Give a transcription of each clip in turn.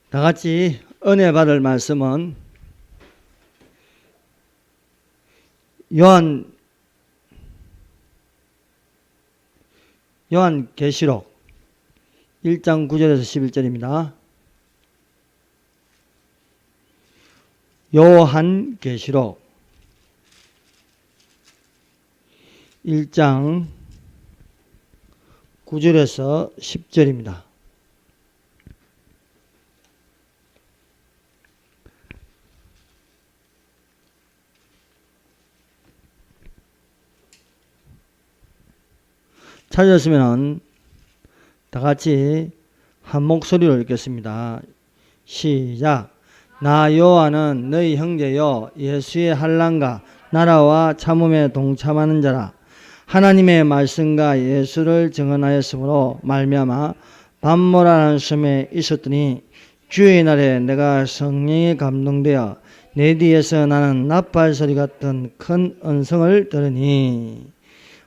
다 같이 은혜 받을 말씀은 요한계시록 1장 9절에서 11절입니다. 요한계시록 1장 9절에서 10절입니다. 찾았으면 다 같이 한 목소리로 읽겠습니다. 시작. 나 요한은 너희 형제요 예수의 환난과 나라와 참음에 동참하는 자라. 하나님의 말씀과 예수를 증언하였으므로 말미암아 밤모라는 섬에 있었더니 주의 날에 내가 성령에 감동되어 내 뒤에서 나는 나팔 소리 같은 큰 음성을 들으니.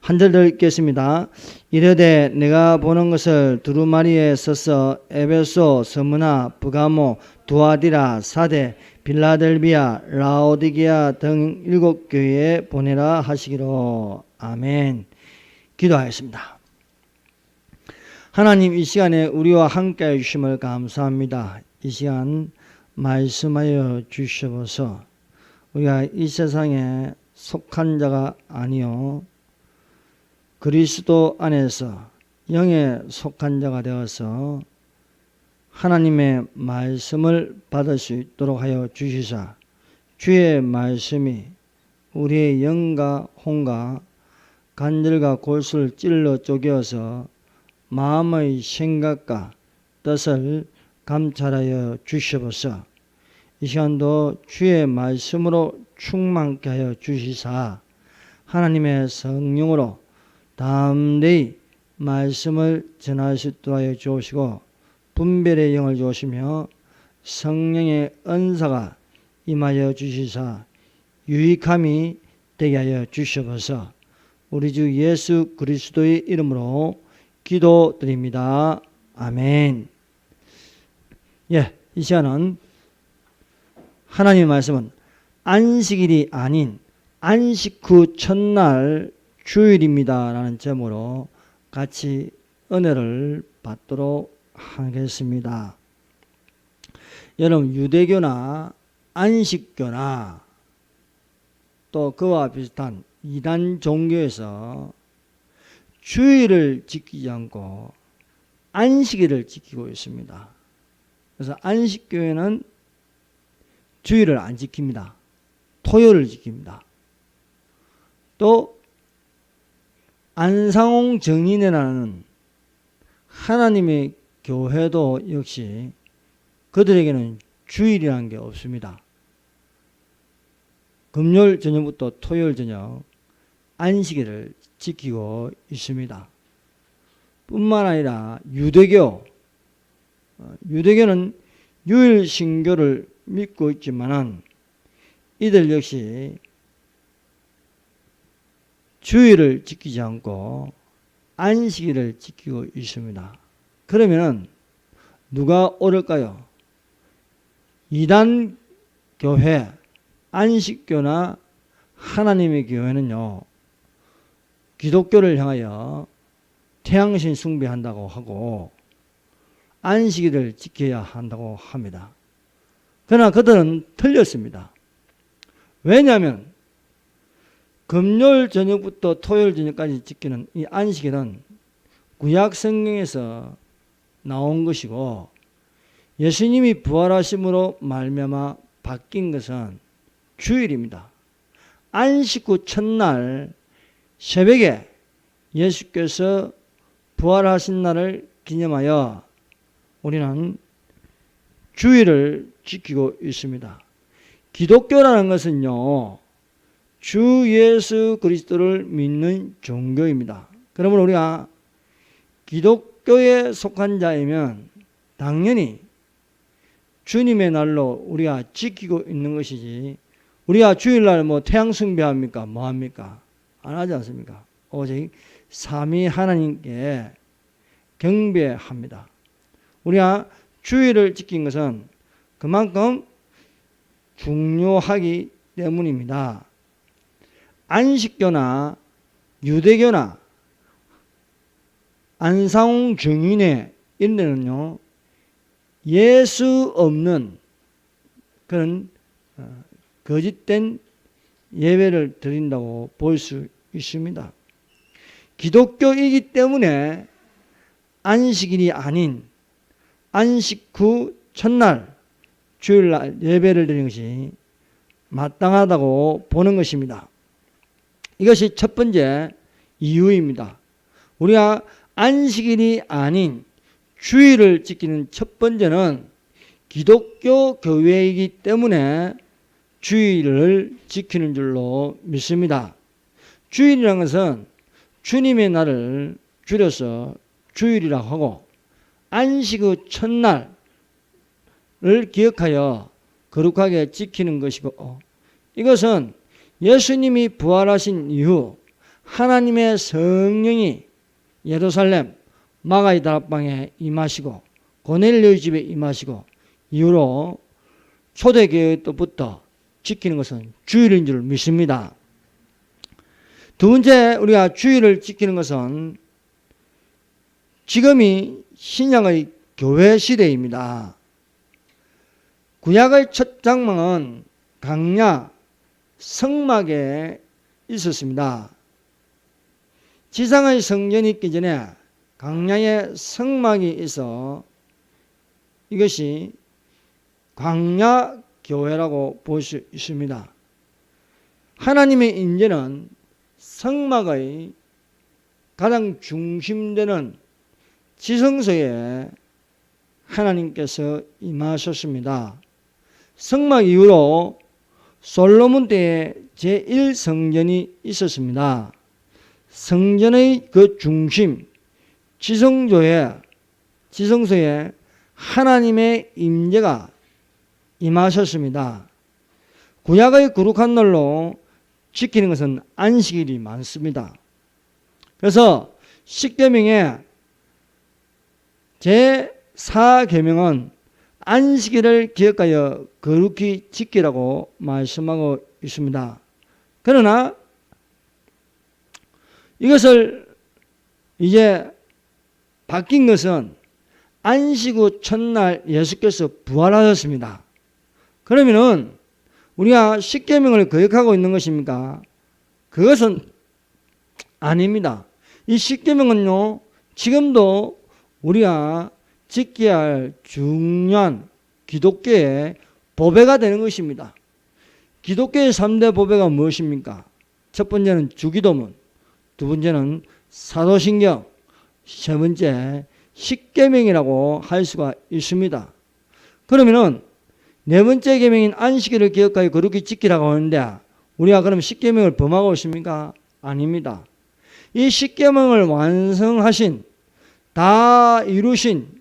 한 절 더 읽겠습니다. 이르되 내가 보는 것을 두루마리에 써서 에베소, 스무나, 브가모, 두아디라, 사데, 빌라델비아, 라오디게아 등 7교회에 보내라 하시기로. 아멘. 기도하겠습니다. 하나님, 이 시간에 우리와 함께 해주심을 감사합니다. 이 시간 말씀하여 주시옵소서. 우리가 이 세상에 속한 자가 아니요 그리스도 안에서 영에 속한 자가 되어서 하나님의 말씀을 받을 수 있도록 하여 주시사 주의 말씀이 우리의 영과 혼과 관절과 골수를 찔러 쪼개어서 마음의 생각과 뜻을 감찰하여 주시옵소서. 이 시간도 주의 말씀으로 충만케 하여 주시사 하나님의 성령으로 담대히 말씀을 전할 수 있도록 하여 주시고 분별의 영을 주시며 성령의 은사가 임하여 주시사 유익함이 되게 하여 주시옵소서. 우리 주 예수 그리스도의 이름으로 기도드립니다. 아멘. 이 시간은 하나님의 말씀은 안식일이 아닌 안식 후 첫날 주일입니다 라는 제목으로 같이 은혜를 받도록 하겠습니다. 여러분, 유대교나 안식교나 또 그와 비슷한 이단 종교에서 주일을 지키지 않고 안식일을 지키고 있습니다. 그래서 안식교회는 주일을 안 지킵니다. 토요일을 지킵니다. 또 안상홍 정인회라는 하나님의 교회도 역시 그들에게는 주일이라는 게 없습니다. 금요일 저녁부터 토요일 저녁 안식일을 지키고 있습니다. 뿐만 아니라 유대교는 유일 신교를 믿고 있지만은 이들 역시 주일을 지키지 않고 안식일을 지키고 있습니다. 그러면 누가 옳을까요? 이단 교회, 안식교나 하나님의 교회는요, 기독교를 향하여 태양신 숭배한다고 하고 안식일을 지켜야 한다고 합니다. 그러나 그들은 틀렸습니다. 왜냐하면 금요일 저녁부터 토요일 저녁까지 지키는 이 안식일은 구약 성경에서 나온 것이고 예수님이 부활하심으로 말미암아 바뀐 것은 주일입니다. 안식 후 첫날 새벽에 예수께서 부활하신 날을 기념하여 우리는 주일을 지키고 있습니다. 기독교라는 것은요, 주 예수 그리스도를 믿는 종교입니다. 그러면 우리가 기독교에 속한 자이면 당연히 주님의 날로 우리가 지키고 있는 것이지, 우리가 주일날 태양 숭배합니까? 뭐합니까? 안 하지 않습니까? 오직 삼위 하나님께 경배합니다. 우리가 주일을 지킨 것은 그만큼 중요하기 때문입니다. 안식교나 유대교나 안상홍 정인회 이런 데는요, 예수 없는 그런 거짓된 예배를 드린다고 볼 수 있습니다. 기독교이기 때문에 안식일이 아닌 안식 후 첫날 주일날 예배를 드리는 것이 마땅하다고 보는 것입니다. 이것이 첫 번째 이유입니다. 우리가 안식일이 아닌 주일을 지키는 첫 번째는 기독교 교회이기 때문에 주일을 지키는 줄로 믿습니다. 주일이라는 것은 주님의 날을 줄여서 주일이라고 하고 안식 후 첫날을 기억하여 거룩하게 지키는 것이고, 이것은 예수님이 부활하신 이후 하나님의 성령이 예루살렘 마가의 다락방에 임하시고 고넬료 집에 임하시고 이후로 초대교회 때부터 지키는 것은 주일인 줄 믿습니다. 두 번째, 우리가 주일을 지키는 것은 지금이 신약의 교회 시대입니다. 구약의 첫 장막은 광야 성막에 있었습니다. 지상의 성전이 있기 전에 광야에 성막이 있어 이것이 광야 교회라고 볼 수 있습니다. 하나님의 임재는 성막의 가장 중심되는 지성소에 하나님께서 임하셨습니다. 성막 이후로 솔로몬 때에 제1성전이 있었습니다. 성전의 그 중심 지성소에 하나님의 임재가 임하셨습니다. 구약의 거룩한 날로 지키는 것은 안식일이 많습니다. 그래서 십계명의 제4계명은 안식일을 기억하여 거룩히 지키라고 말씀하고 있습니다. 그러나 이것을 이제 바뀐 것은 안식 후 첫날 예수께서 부활하셨습니다. 그러면은 우리가 십계명을 거역하고 있는 것입니까? 그것은 아닙니다. 이 십계명은요, 지금도 우리가 지켜야 할 중요한 기독교의 보배가 되는 것입니다. 기독교의 3대 보배가 무엇입니까? 첫 번째는 주기도문, 두 번째는 사도신경, 세 번째 십계명이라고 할 수가 있습니다. 그러면은 네 번째 계명인 안식일을 기억하여 거룩히 지키라고 하는데 우리가 그럼 십계명을 범하고 있습니까? 아닙니다. 이 십계명을 완성하신, 다 이루신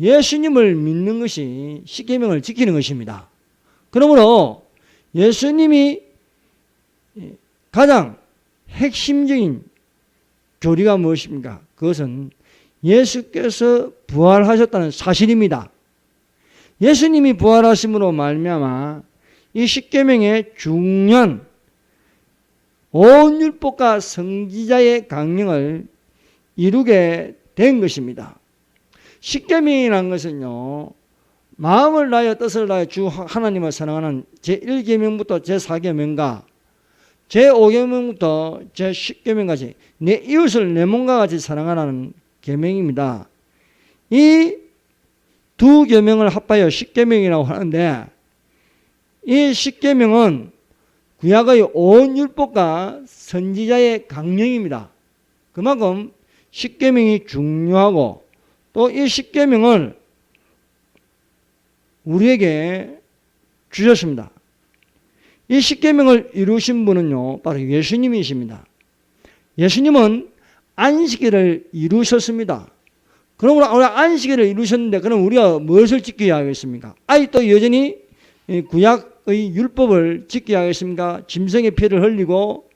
예수님을 믿는 것이 십계명을 지키는 것입니다. 그러므로 예수님이 가장 핵심적인 교리가 무엇입니까? 그것은 예수께서 부활하셨다는 사실입니다. 예수님이 부활하심으로 말미암아 이 십계명의 중요한 온 율법과 선지자의 강령을 이루게 된 것입니다. 십계명이라는 것은요, 마음을 다하여 뜻을 다하여 주 하나님을 사랑하는 제1계명부터 제4계명과 제5계명부터 제10계명까지 내 이웃을 내 몸과 같이 사랑하라는 계명입니다. 이 두 계명을 합하여 십계명이라고 하는데, 이 십계명은 구약의 온 율법과 선지자의 강령입니다. 그만큼 십계명이 중요하고 또 이 십계명을 우리에게 주셨습니다. 이 십계명을 이루신 분은요, 바로 예수님이십니다. 예수님은 안식일을 이루셨습니다. 그러므로 우리가 안식일을 이루셨는데 그럼 우리가 무엇을 지켜야 하겠습니까? 또 여전히 구약의 율법을 지켜야 하겠습니까? 짐승의 피를 흘리고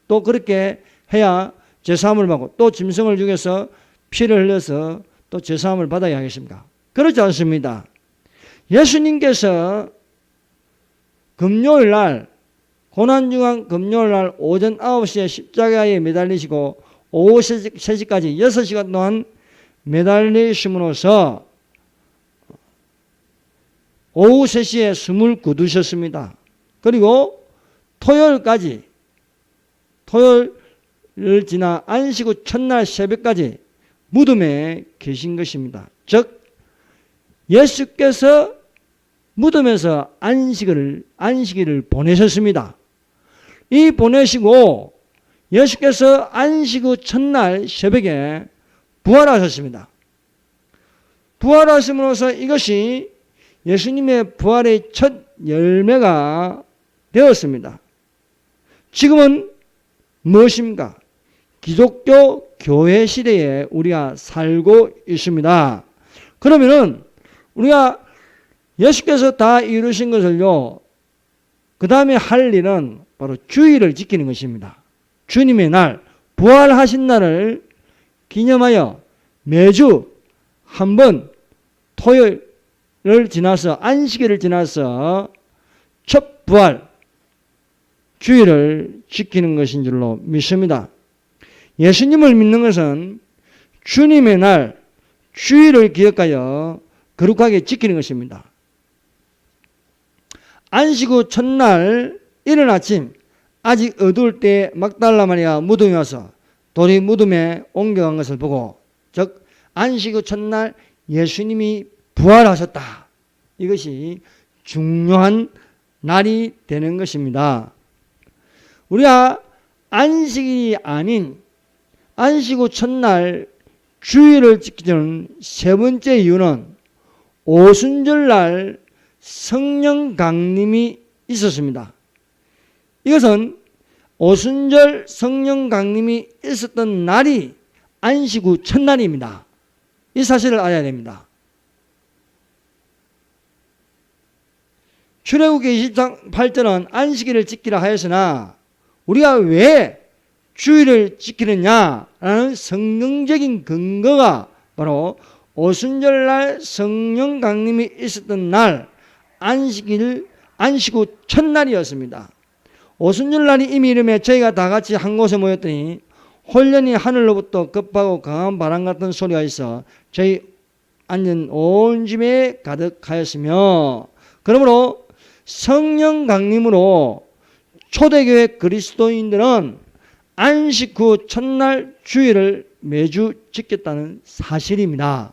또 그렇게 해야 제사함을 받고 또 짐승을 죽여서 피를 흘려서 또 제사함을 받아야 하겠습니까? 그렇지 않습니다. 예수님께서 금요일 날, 고난중앙 금요일 날 오전 9시에 십자가에 매달리시고 오후 3시까지 6시간 동안 매달리심으로써 오후 3시에 숨을 거두셨습니다. 그리고 토요일을 지나 안식 후 첫날 새벽까지 무덤에 계신 것입니다. 즉 예수께서 무덤에서 안식일을 보내셨습니다. 이 보내시고 예수께서 안식 후 첫날 새벽에 부활하셨습니다. 부활하심으로써 이것이 예수님의 부활의 첫 열매가 되었습니다. 지금은 무엇입니까? 기독교 교회 시대에 우리가 살고 있습니다. 그러면은 우리가 예수께서 다 이루신 것을요, 그 다음에 할 일은 바로 주일을 지키는 것입니다. 주님의 날, 부활하신 날을 기념하여 매주 한 번 토요일을 지나서 안식일을 지나서 첫 부활 주일을 지키는 것인 줄로 믿습니다. 예수님을 믿는 것은 주님의 날 주일을 기억하여 거룩하게 지키는 것입니다. 안식 후 첫날 이른 아침 아직 어두울 때 막달라 마리아 무덤에 와서 돌이 무덤에 옮겨간 것을 보고, 즉 안식 후 첫날 예수님이 부활하셨다. 이것이 중요한 날이 되는 것입니다. 우리가 안식이 아닌 안식 후 첫날 주일을 지키는 세 번째 이유는 오순절날 성령 강림이 있었습니다. 이것은 오순절 성령 강림이 있었던 날이 안식 후 첫날입니다. 이 사실을 알아야 됩니다. 출애굽기 28절은 안식일을 지키라 하였으나 우리가 왜 주일을 지키느냐라는 성경적인 근거가 바로 오순절날 성령 강림이 있었던 날 안식 후 첫날이었습니다. 오순절날이 이미 이름에 저희가 다 같이 한 곳에 모였더니 홀연히 하늘로부터 급하고 강한 바람 같은 소리가 있어 저희 앉은 온 집에 가득하였으며, 그러므로 성령 강림으로 초대교회 그리스도인들은 안식 후 첫날 주일을 매주 지켰다는 사실입니다.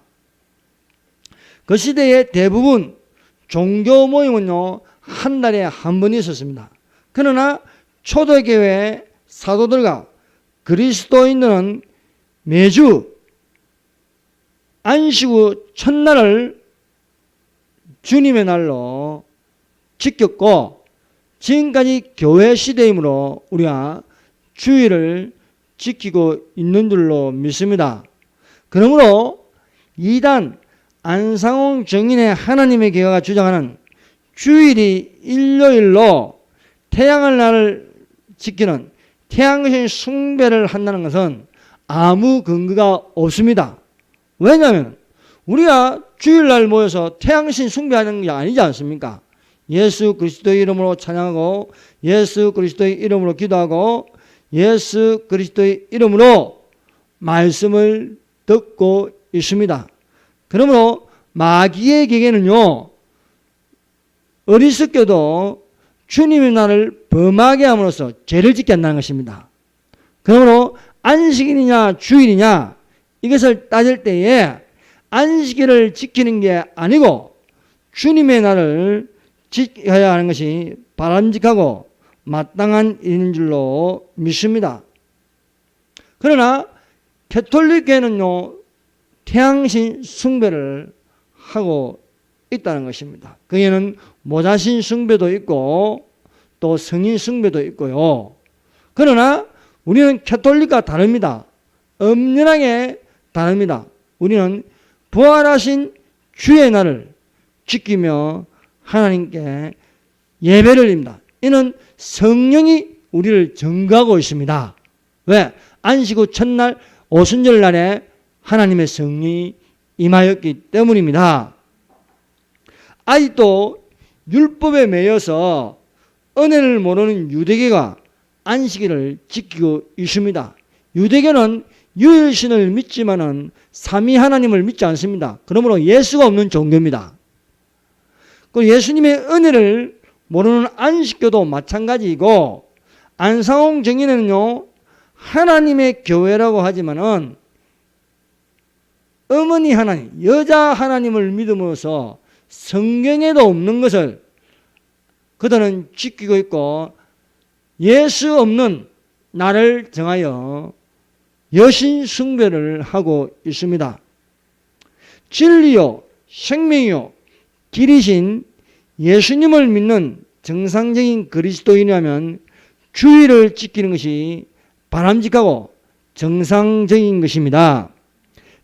그 시대의 대부분 종교 모임은요, 한 달에 한 번 있었습니다. 그러나 초대교회 사도들과 그리스도인들은 매주 안식 후 첫날을 주님의 날로 지켰고, 지금까지 교회 시대이므로 우리가 주일을 지키고 있는 줄로 믿습니다. 그러므로 이단 안상홍 정인의 하나님의 교회가 주장하는 주일이 일요일로 태양을 날을 지키는 태양신 숭배를 한다는 것은 아무 근거가 없습니다. 왜냐하면 우리가 주일날 모여서 태양신 숭배하는 게 아니지 않습니까? 예수 그리스도의 이름으로 찬양하고 예수 그리스도의 이름으로 기도하고 예수 그리스도의 이름으로 말씀을 듣고 있습니다. 그러므로 마귀의 계계는요, 어리석게도 주님의 날을 범하게 함으로써 죄를 짓게 한다는 것입니다. 그러므로 안식일이냐 주일이냐 이것을 따질 때에 안식일을 지키는 게 아니고 주님의 날을 지켜야 하는 것이 바람직하고 마땅한 일인 줄로 믿습니다. 그러나 가톨릭교회는요, 태양신 숭배를 하고 있다는 것입니다. 거기에는 모자신 숭배도 있고 또 성인 숭배도 있고요. 그러나 우리는 가톨릭과 다릅니다. 엄연하게 다릅니다. 우리는 부활하신 주의 날을 지키며 하나님께 예배를 드립니다. 이는 성령이 우리를 증거하고 있습니다. 왜? 안식 후 첫날 오순절 날에 하나님의 성령이 임하였기 때문입니다. 아직도 율법에 매여서 은혜를 모르는 유대교가 안식일을 지키고 있습니다. 유대교는 유일신을 믿지만은 삼위 하나님을 믿지 않습니다. 그러므로 예수가 없는 종교입니다. 그 예수님의 은혜를 모르는 안식교도 마찬가지이고, 안상홍 정의는요, 하나님의 교회라고 하지만은 어머니 하나님, 여자 하나님을 믿음으로써 성경에도 없는 것을 그들은 지키고 있고, 예수 없는 나를 정하여 여신 숭배를 하고 있습니다. 진리요 생명이요 길이신 예수님을 믿는 정상적인 그리스도인이라면 주의를 지키는 것이 바람직하고 정상적인 것입니다.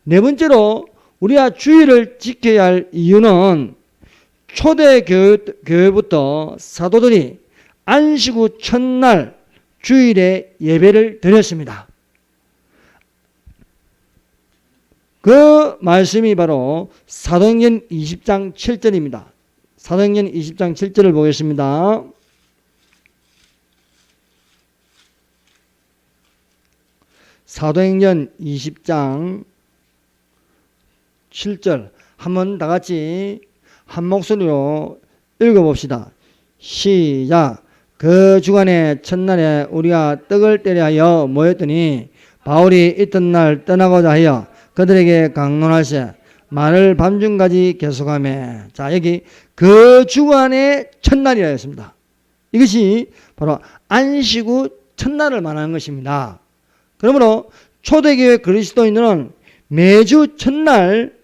네 번째로 우리가 주의를 지켜야 할 이유는 초대 교회부터 사도들이 안식 후 첫날 주일에 예배를 드렸습니다. 그 말씀이 바로 사도행전 20장 7절입니다. 사도행전 20장 7절을 보겠습니다. 사도행전 20장 7절 한번 다 같이 한 목소리로 읽어봅시다. 시작. 그 주간의 첫날에 우리가 떡을 떼려 하여 모였더니 바울이 이튿날 떠나고자 하여 그들에게 강론할세 말을 밤중까지 계속하며. 자, 여기 그 주간의 첫날이라 했습니다. 이것이 바로 안식 후 첫날을 말하는 것입니다. 그러므로 초대교회 그리스도인들은 매주 첫날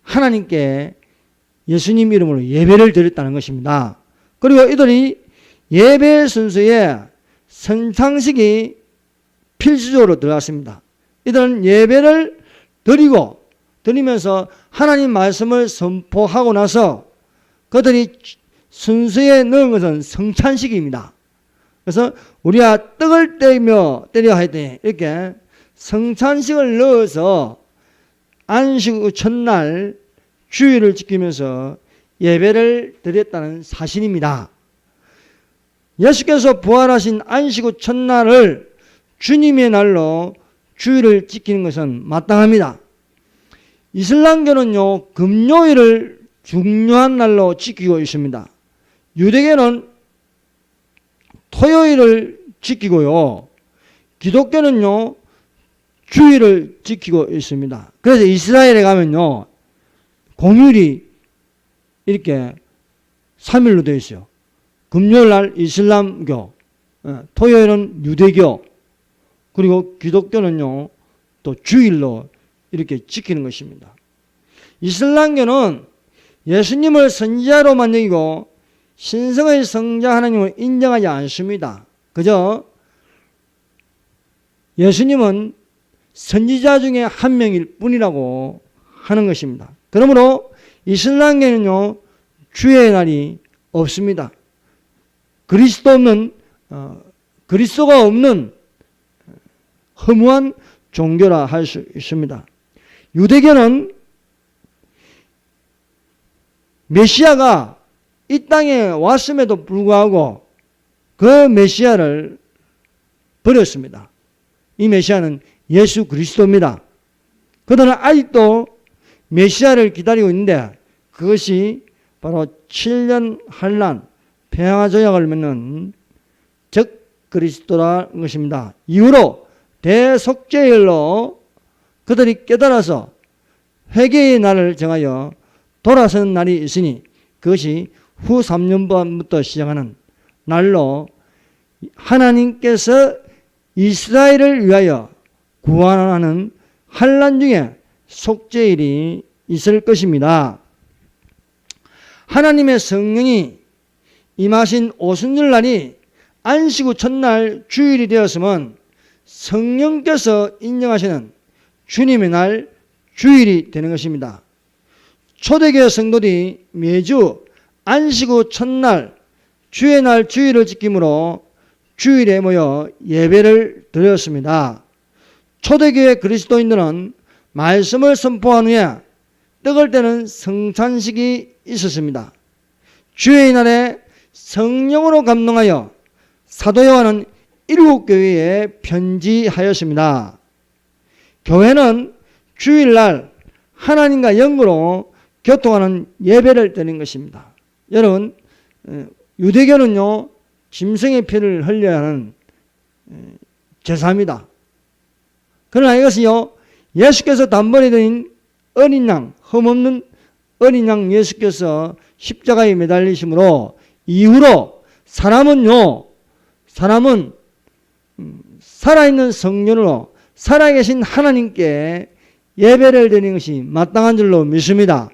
하나님께 예수님 이름으로 예배를 드렸다는 것입니다. 그리고 이들이 예배 순서에 성찬식이 필수적으로 들어갔습니다. 이들은 예배를 드리면서 하나님 말씀을 선포하고 나서 그들이 순서에 넣은 것은 성찬식입니다. 그래서 우리가 떡을 때려 할 때 이렇게 성찬식을 넣어서 안식 후 첫날 주일을 지키면서 예배를 드렸다는 사실입니다. 예수께서 부활하신 안식 후 첫날을 주님의 날로 주일을 지키는 것은 마땅합니다. 이슬람교는요, 금요일을 중요한 날로 지키고 있습니다. 유대교는 토요일을 지키고요, 기독교는요, 주일을 지키고 있습니다. 그래서 이스라엘에 가면요, 공휴일이 이렇게 3일로 되어 있어요. 금요일 날 이슬람교, 토요일은 유대교, 그리고 기독교는요, 또 주일로 이렇게 지키는 것입니다. 이슬람교는 예수님을 선지자로만 여기고 신성의 성자 하나님을 인정하지 않습니다. 그저 예수님은 선지자 중에 한 명일 뿐이라고 하는 것입니다. 그러므로 이슬람교는요, 주의 날이 없습니다. 그리스도가 없는 허무한 종교라 할 수 있습니다. 유대교는 메시아가 이 땅에 왔음에도 불구하고 그 메시아를 버렸습니다. 이 메시아는 예수 그리스도입니다. 그들은 아직도 메시아를 기다리고 있는데 그것이 바로 7년 환난 평화조약을 맺는 적 그리스도라는 것입니다. 이후로 대속죄일로 그들이 깨달아서 회개의 날을 정하여 돌아서는 날이 있으니 그것이 후 3년반부터 시작하는 날로 하나님께서 이스라엘을 위하여 구원하는 환난 중에 속죄일이 있을 것입니다. 하나님의 성령이 임하신 오순절 날이 안식 후 첫날 주일이 되었으면 성령께서 인정하시는 주님의 날 주일이 되는 것입니다. 초대교회 성도들이 매주 안식 후 첫날 주의 날 주일을 지킴으로 주일에 모여 예배를 드렸습니다. 초대교회 그리스도인들은 말씀을 선포한 후에 떡을 떼는 성찬식이 있었습니다. 주의 날에 성령으로 감동하여 사도 요한은 7교회에 편지하였습니다. 교회는 주일날 하나님과 영으로 교통하는 예배를 드리는 것입니다. 여러분, 유대교는요, 짐승의 피를 흘려야 하는 제사입니다. 그러나 이것은요, 예수께서 단번에 드린 어린 양, 흠없는 어린 양 예수께서 십자가에 매달리심으로 이후로 사람은 살아있는 성령으로 살아계신 하나님께 예배를 드리는 것이 마땅한 줄로 믿습니다.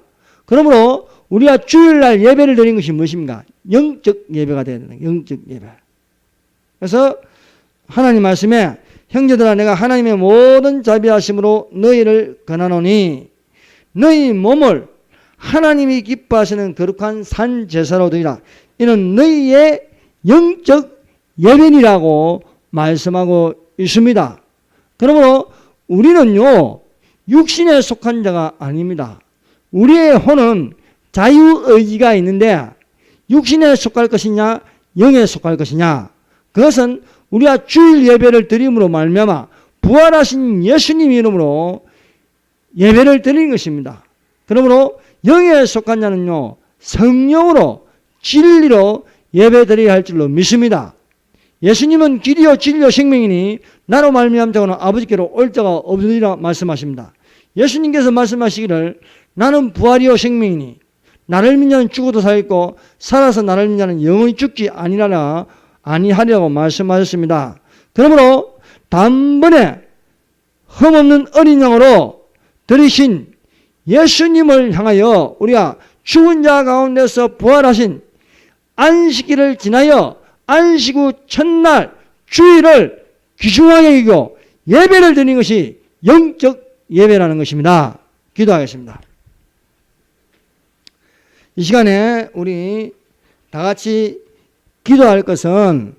그러므로 우리가 주일날 예배를 드리는 것이 무엇입니까? 영적 예배가 되어야 된다. 영적 예배. 그래서 하나님 말씀에 형제들아 내가 하나님의 모든 자비하심으로 너희를 권하노니 너희 몸을 하나님이 기뻐하시는 거룩한 산 제사로 드리라. 이는 너희의 영적 예배니라고 말씀하고 있습니다. 그러므로 우리는요, 육신에 속한 자가 아닙니다. 우리의 혼은 자유의지가 있는데 육신에 속할 것이냐 영에 속할 것이냐, 그것은 우리가 주일 예배를 드림으로 말미암아 부활하신 예수님 이름으로 예배를 드리는 것입니다. 그러므로 영에 속한 자는요, 성령으로 진리로 예배 드려야 할 줄로 믿습니다. 예수님은 길이요 진리요 생명이니 나로 말미암 자고는 아버지께로 올 자가 없으리라 말씀하십니다. 예수님께서 말씀하시기를 나는 부활이요 생명이니 나를 믿는 자는 죽어도 살겠고 살아서 나를 믿는 자는 영원히 죽지 아니하리라고 말씀하셨습니다. 그러므로 단번에 흠없는 어린 양으로 들이신 예수님을 향하여 우리가 죽은 자 가운데서 부활하신 안식일을 지나여 안식 후 첫날 주일을 귀중하게 여기고 예배를 드리는 것이 영적 예배라는 것입니다. 기도하겠습니다. 이 시간에 우리 다 같이 기도할 것은